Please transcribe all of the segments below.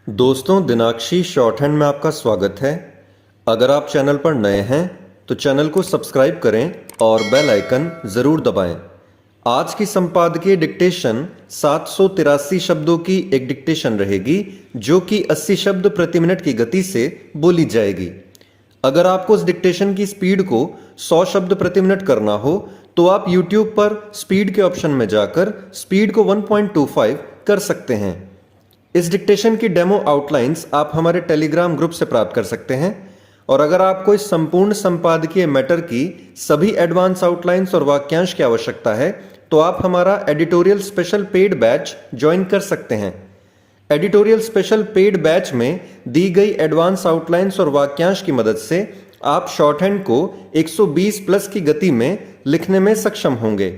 दोस्तों, दिनाक्षी short hand में आपका स्वागत है। अगर आप चैनल पर नए हैं तो चैनल को सब्सक्राइब करें और बेल आइकन ज़रूर दबाएं। आज की संपादकीय डिक्टेशन 783 शब्दों की एक डिक्टेशन रहेगी जो कि 80 शब्द प्रति मिनट की गति से बोली जाएगी। अगर आपको इस डिक्टेशन की स्पीड को 100 शब्द प्रति मिनट करना हो तो आप YouTube पर स्पीड के ऑप्शन में जाकर स्पीड को 1.25 कर सकते हैं। इस डिक्टेशन की डेमो आउटलाइंस आप हमारे टेलीग्राम ग्रुप से प्राप्त कर सकते हैं। और अगर आपको इस संपूर्ण संपादकीय मैटर की सभी एडवांस आउटलाइंस और वाक्यांश की आवश्यकता है तो आप हमारा editorial special paid batch join कर सकते हैं। एडिटोरियल स्पेशल पेड बैच में दी गई एडवांस आउटलाइंस और वाक्यांश की मदद से आप शॉर्ट हैंड को 120 प्लस की गति में लिखने में सक्षम होंगे।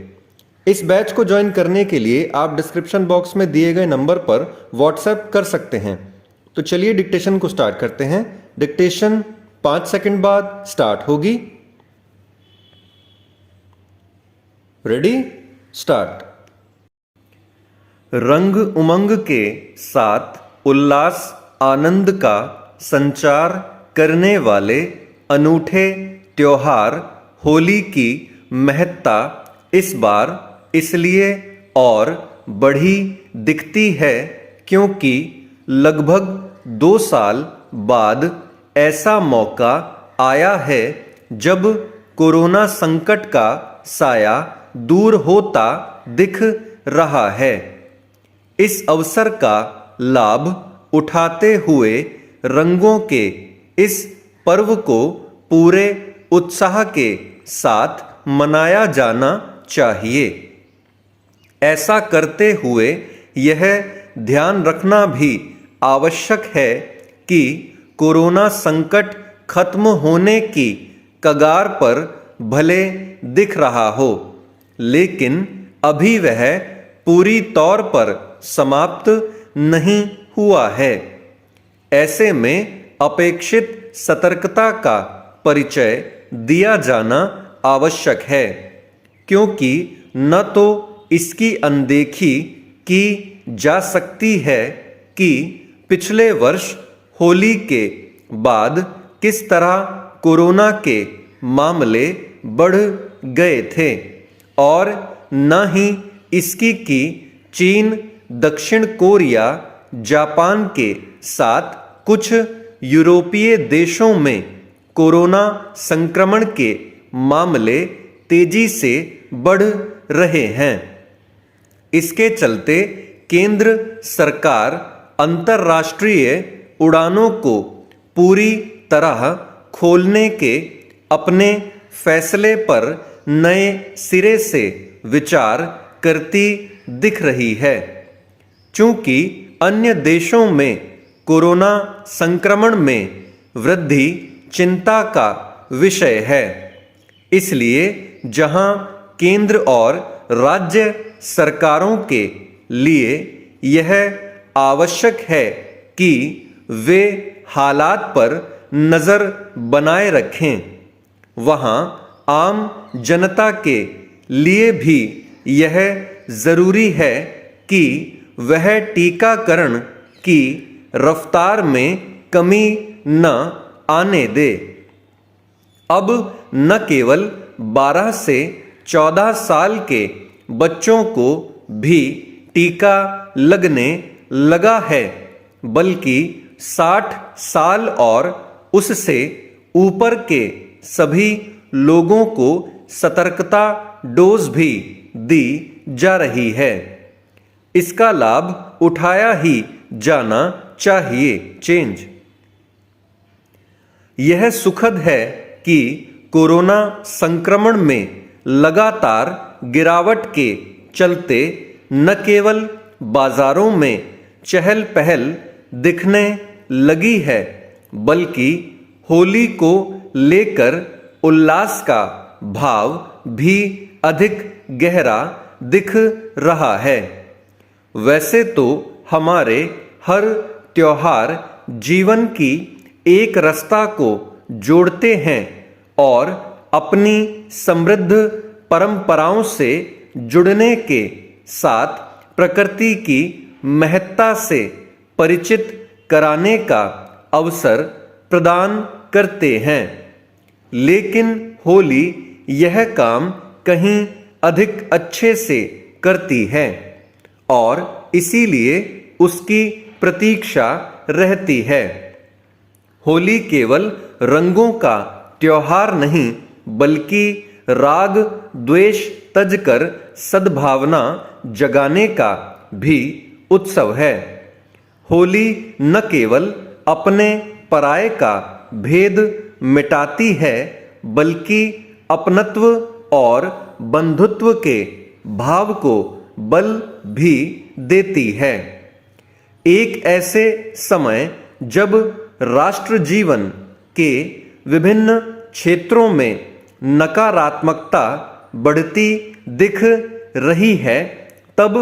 इस बैच को ज्वाइन करने के लिए आप डिस्क्रिप्शन बॉक्स में दिए गए नंबर पर व्हाट्सएप कर सकते हैं। तो चलिए डिक्टेशन को स्टार्ट करते हैं। डिक्टेशन 5 सेकंड बाद स्टार्ट होगी। Ready, start. रंग उमंग के साथ उल्लास आनंद का संचार करने वाले अनूठे त्योहार होली की महत्ता इस बार इसलिए और बढ़ी दिखती है क्योंकि लगभग 2 साल बाद ऐसा मौका आया है जब कोरोना संकट का साया दूर होता दिख रहा है। इस अवसर का लाभ उठाते हुए रंगों के इस पर्व को पूरे उत्साह के साथ मनाया जाना चाहिए। ऐसा करते हुए यह ध्यान रखना भी आवश्यक है कि कोरोना संकट खत्म होने की कगार पर भले दिख रहा हो, लेकिन अभी वह पूरी तौर पर समाप्त नहीं हुआ है। ऐसे में अपेक्षित सतर्कता का परिचय दिया जाना आवश्यक है, क्योंकि न तो इसकी अनदेखी की जा सकती है कि पिछले वर्ष होली के बाद किस तरह कोरोना के मामले बढ़ गए थे, और न ही इसकी कि चीन, दक्षिण कोरिया, जापान के साथ कुछ यूरोपीय देशों में कोरोना संक्रमण के मामले तेजी से बढ़ रहे हैं। इसके चलते केंद्र सरकार अंतर्राष्ट्रीय उड़ानों को पूरी तरह खोलने के अपने फैसले पर नए सिरे से विचार करती दिख रही है। चूंकि अन्य देशों में कोरोना संक्रमण में वृद्धि चिंता का विषय है, इसलिए जहां केंद्र और राज्य सरकारों के लिए यह आवश्यक है कि वे हालात पर नज़र बनाए रखें, वहां आम जनता के लिए भी यह ज़रूरी है कि वह टीकाकरण की रफ्तार में कमी न आने दे। अब न केवल 12 से 14 साल के बच्चों को भी टीका लगने लगा है, बल्कि 60 साल और उससे ऊपर के सभी लोगों को सतर्कता डोज भी दी जा रही है। इसका लाभ उठाया ही जाना चाहिए। चेंज। यह सुखद है कि कोरोना संक्रमण में लगातार गिरावट के चलते न केवल बाजारों में चहल पहल दिखने लगी है, बल्कि होली को लेकर उल्लास का भाव भी अधिक गहरा दिख रहा है। वैसे तो हमारे हर त्योहार जीवन की एक रस्ता को जोड़ते हैं और अपनी समृद्ध परंपराओं से जुड़ने के साथ प्रकृति की महत्ता से परिचित कराने का अवसर प्रदान करते हैं। लेकिन होली यह काम कहीं अधिक अच्छे से करती है और इसीलिए उसकी प्रतीक्षा रहती है। होली केवल रंगों का त्योहार नहीं बल्कि राग द्वेष तजकर सद्भावना जगाने का भी उत्सव है। होली न केवल अपने पराये का भेद मिटाती है बल्कि अपनत्व और बंधुत्व के भाव को बल भी देती है। एक ऐसे समय जब राष्ट्र जीवन के विभिन्न क्षेत्रों में नकारात्मकता बढ़ती दिख रही है, तब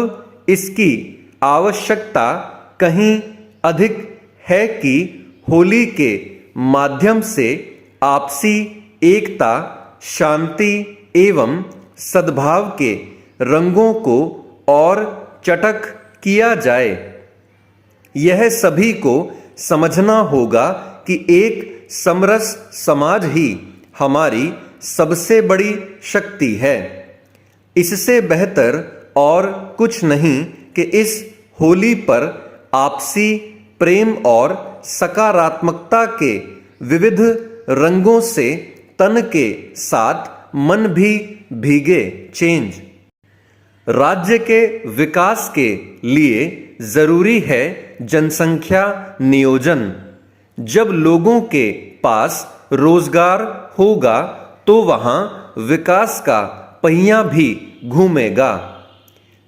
इसकी आवश्यकता कहीं अधिक है कि होली के माध्यम से आपसी एकता, शांति एवं सद्भाव के रंगों को और चटक किया जाए। यह सभी को समझना होगा कि एक समरस समाज ही हमारी सबसे बड़ी शक्ति है। इससे बेहतर और कुछ नहीं कि इस होली पर आपसी प्रेम और सकारात्मकता के विविध रंगों से तन के साथ मन भी भीगे। चेंज राज्य के विकास के लिए जरूरी है जनसंख्या नियोजन। जब लोगों के पास रोजगार होगा तो वहां विकास का पहिया भी घूमेगा।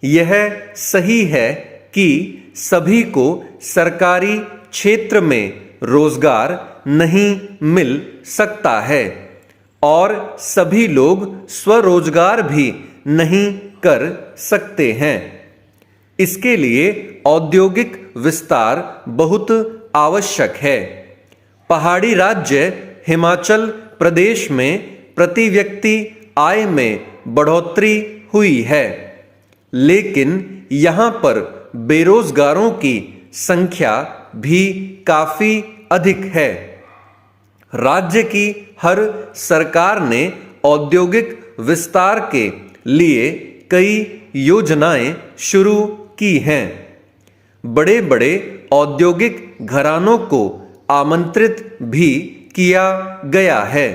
यह सही है कि सभी को सरकारी क्षेत्र में रोजगार नहीं मिल सकता है और सभी लोग स्वरोजगार भी नहीं कर सकते हैं। इसके लिए औद्योगिक विस्तार बहुत आवश्यक है। पहाड़ी राज्य हिमाचल प्रदेश में प्रति व्यक्ति आय में बढ़ोतरी हुई है, लेकिन यहाँ पर बेरोजगारों की संख्या भी काफी अधिक है। राज्य की हर सरकार ने औद्योगिक विस्तार के लिए कई योजनाएं शुरू की हैं। बड़े बड़े औद्योगिक घरानों को आमंत्रित भी किया गया है।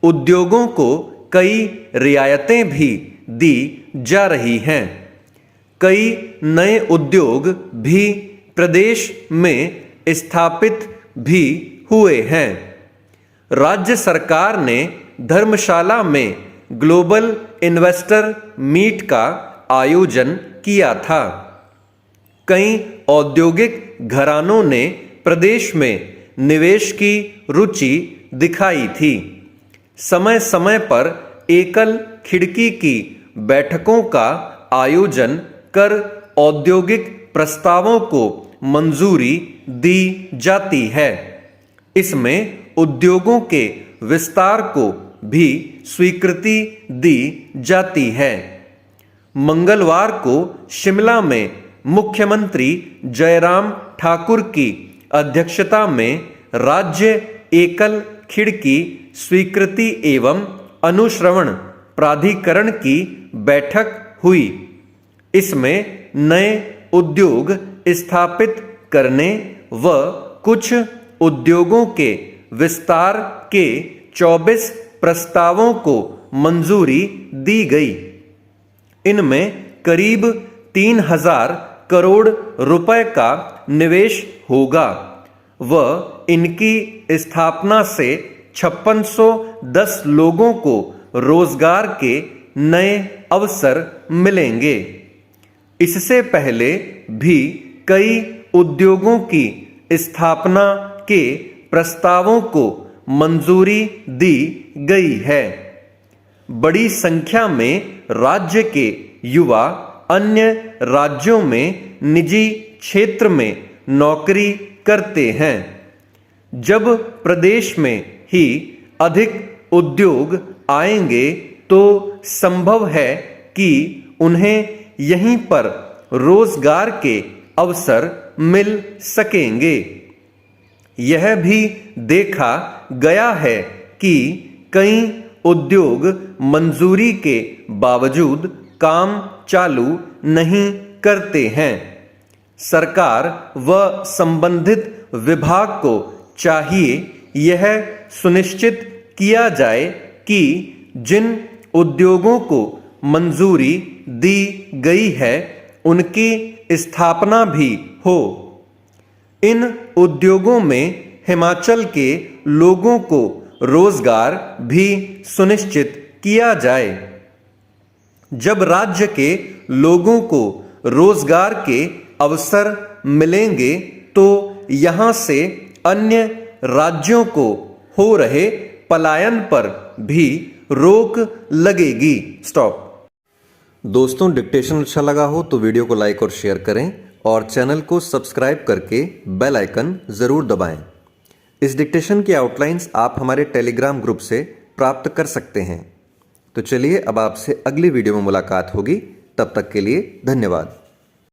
उद्योगों को कई रियायतें भी दी जा रही हैं। कई नए उद्योग भी प्रदेश में स्थापित भी हुए हैं। राज्य सरकार ने धर्मशाला में ग्लोबल इन्वेस्टर मीट का आयोजन किया था। कई औद्योगिक घरानों ने प्रदेश में निवेश की रुचि दिखाई थी। समय समय पर एकल खिड़की की बैठकों का आयोजन कर औद्योगिक प्रस्तावों को मंजूरी दी जाती है। इसमें उद्योगों के विस्तार को भी स्वीकृति दी जाती है। मंगलवार को शिमला में मुख्यमंत्री जयराम ठाकुर की अध्यक्षता में राज्य एकल खिड़की स्वीकृति एवं अनुश्रवण प्राधिकरण की बैठक हुई। इसमें नए उद्योग स्थापित करने व कुछ उद्योगों के विस्तार के 24 प्रस्तावों को मंजूरी दी गई। इनमें करीब 3000 करोड़ रुपए का निवेश होगा व इनकी स्थापना से 5610 लोगों को रोजगार के नए अवसर मिलेंगे। इससे पहले भी कई उद्योगों की स्थापना के प्रस्तावों को मंजूरी दी गई है। बड़ी संख्या में राज्य के युवा अन्य राज्यों में निजी क्षेत्र में नौकरी करते हैं। जब प्रदेश में ही अधिक उद्योग आएंगे तो संभव है कि उन्हें यहीं पर रोजगार के अवसर मिल सकेंगे। यह भी देखा गया है कि कई उद्योग मंजूरी के बावजूद काम चालू नहीं करते हैं। सरकार व संबंधित विभाग को चाहिए यह सुनिश्चित किया जाए कि जिन उद्योगों को मंजूरी दी गई है उनकी स्थापना भी हो। इन उद्योगों में हिमाचल के लोगों को रोजगार भी सुनिश्चित किया जाए। जब राज्य के लोगों को रोजगार के अवसर मिलेंगे तो यहां से अन्य राज्यों को हो रहे पलायन पर भी रोक लगेगी। स्टॉप। दोस्तों, डिक्टेशन अच्छा लगा हो तो वीडियो को लाइक और शेयर करें और चैनल को सब्सक्राइब करके बेल आइकन जरूर दबाएं। इस डिक्टेशन की आउटलाइंस आप हमारे टेलीग्राम ग्रुप से प्राप्त कर सकते हैं। तो चलिए अब आपसे अगली वीडियो में मुलाकात होगी। तब तक के लिए धन्यवाद।